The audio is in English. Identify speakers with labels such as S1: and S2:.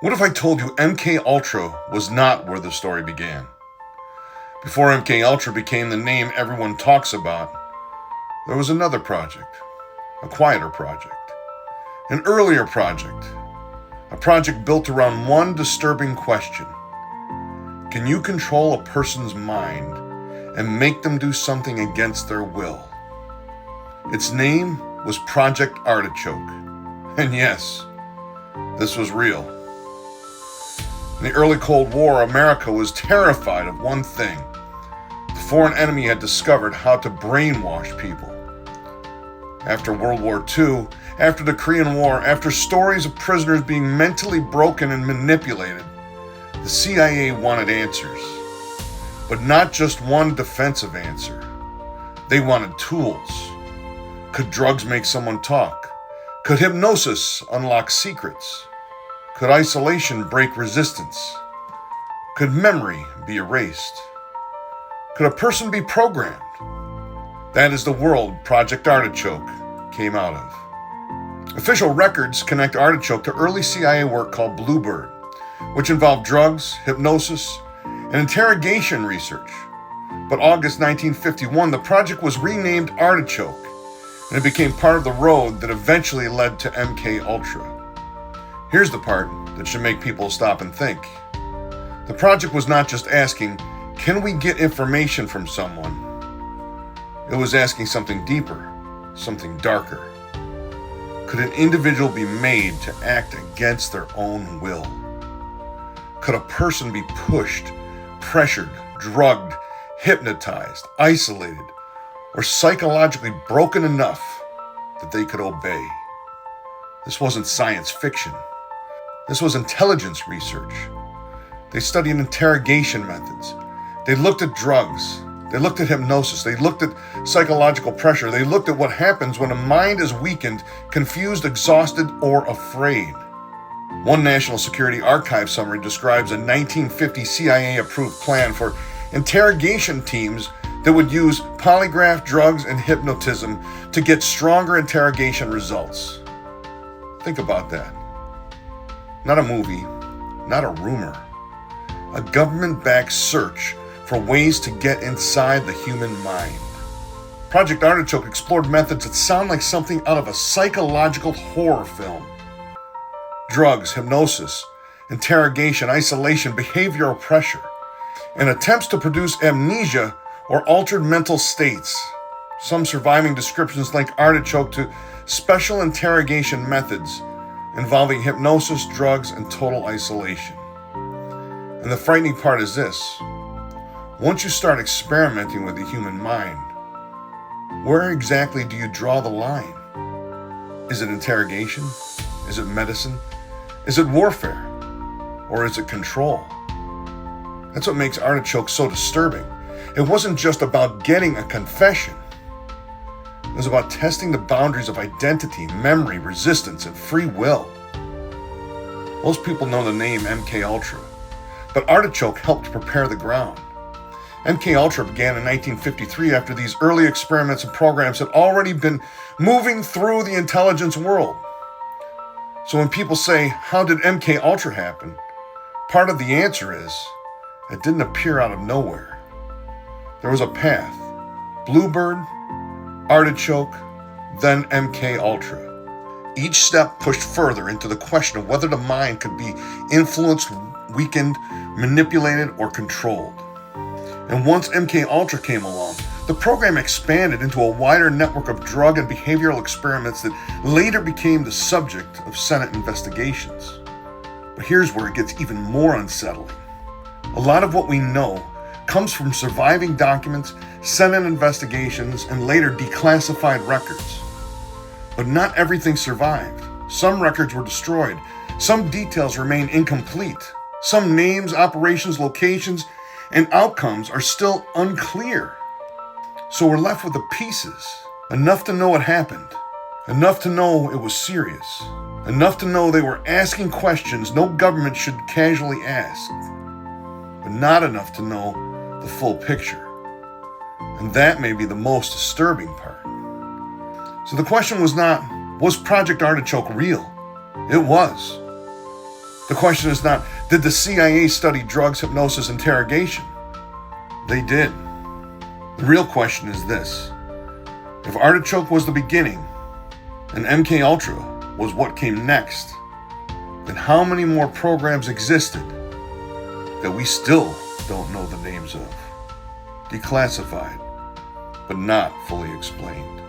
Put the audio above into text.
S1: What if I told you MK Ultra was not where the story began? Before MK Ultra became the name everyone talks about, there was another project, a quieter project, an earlier project, a project built around one disturbing question. Can you control a person's mind and make them do something against their will? Its name was Project Artichoke. And yes, this was real. In the early Cold War, America was terrified of one thing. The foreign enemy had discovered how to brainwash people. After World War II, after the Korean War, after stories of prisoners being mentally broken and manipulated, the CIA wanted answers. But not just one defensive answer. They wanted tools. Could drugs make someone talk? Could hypnosis unlock secrets? Could isolation break resistance? Could memory be erased? Could a person be programmed? That is the world Project Artichoke came out of. Official records connect Artichoke to early CIA work called Bluebird, which involved drugs, hypnosis, and interrogation research. But August 1951, the project was renamed Artichoke, and it became part of the road that eventually led to MK Ultra. Here's the part that should make people stop and think. The project was not just asking, can we get information from someone? It was asking something deeper, something darker. Could an individual be made to act against their own will? Could a person be pushed, pressured, drugged, hypnotized, isolated, or psychologically broken enough that they could obey? This wasn't science fiction. This was intelligence research. They studied interrogation methods. They looked at drugs. They looked at hypnosis. They looked at psychological pressure. They looked at what happens when a mind is weakened, confused, exhausted, or afraid. One National Security Archive summary describes a 1950 CIA-approved plan for interrogation teams that would use polygraph, drugs, and hypnotism to get stronger interrogation results. Think about that. Not a movie, not a rumor. A government-backed search for ways to get inside the human mind. Project Artichoke explored methods that sound like something out of a psychological horror film. Drugs, hypnosis, interrogation, isolation, behavioral pressure, and attempts to produce amnesia or altered mental states. Some surviving descriptions link Artichoke to special interrogation methods involving hypnosis, drugs, and total isolation. And the frightening part is this. Once you start experimenting with the human mind, where exactly do you draw the line? Is it interrogation? Is it medicine? Is it warfare? Or is it control? That's what makes Artichoke so disturbing. It wasn't just about getting a confession. It was about testing the boundaries of identity, memory, resistance, and free will. Most people know the name MK Ultra, but Artichoke helped prepare the ground. MK Ultra began in 1953 after these early experiments and programs had already been moving through the intelligence world. So when people say, how did MK Ultra happen? Part of the answer is, it didn't appear out of nowhere. There was a path. Bluebird, Artichoke, then MK Ultra. Each step pushed further into the question of whether the mind could be influenced, weakened, manipulated, or controlled. And once MK Ultra came along, the program expanded into a wider network of drug and behavioral experiments that later became the subject of Senate investigations. But here's where it gets even more unsettling. A lot of what we know comes from surviving documents, Senate investigations, and later declassified records. But not everything survived. Some records were destroyed. Some details remain incomplete. Some names, operations, locations, and outcomes are still unclear. So we're left with the pieces. Enough to know what happened. Enough to know it was serious. Enough to know they were asking questions no government should casually ask. But not enough to know the full picture. And that may be the most disturbing part. So the question was not, was Project Artichoke real? It was. The question is not, did the CIA study drugs, hypnosis, interrogation? They did. The real question is this. If Artichoke was the beginning, and MK Ultra was what came next, then how many more programs existed that we still don't know the names of? Declassified, but not fully explained.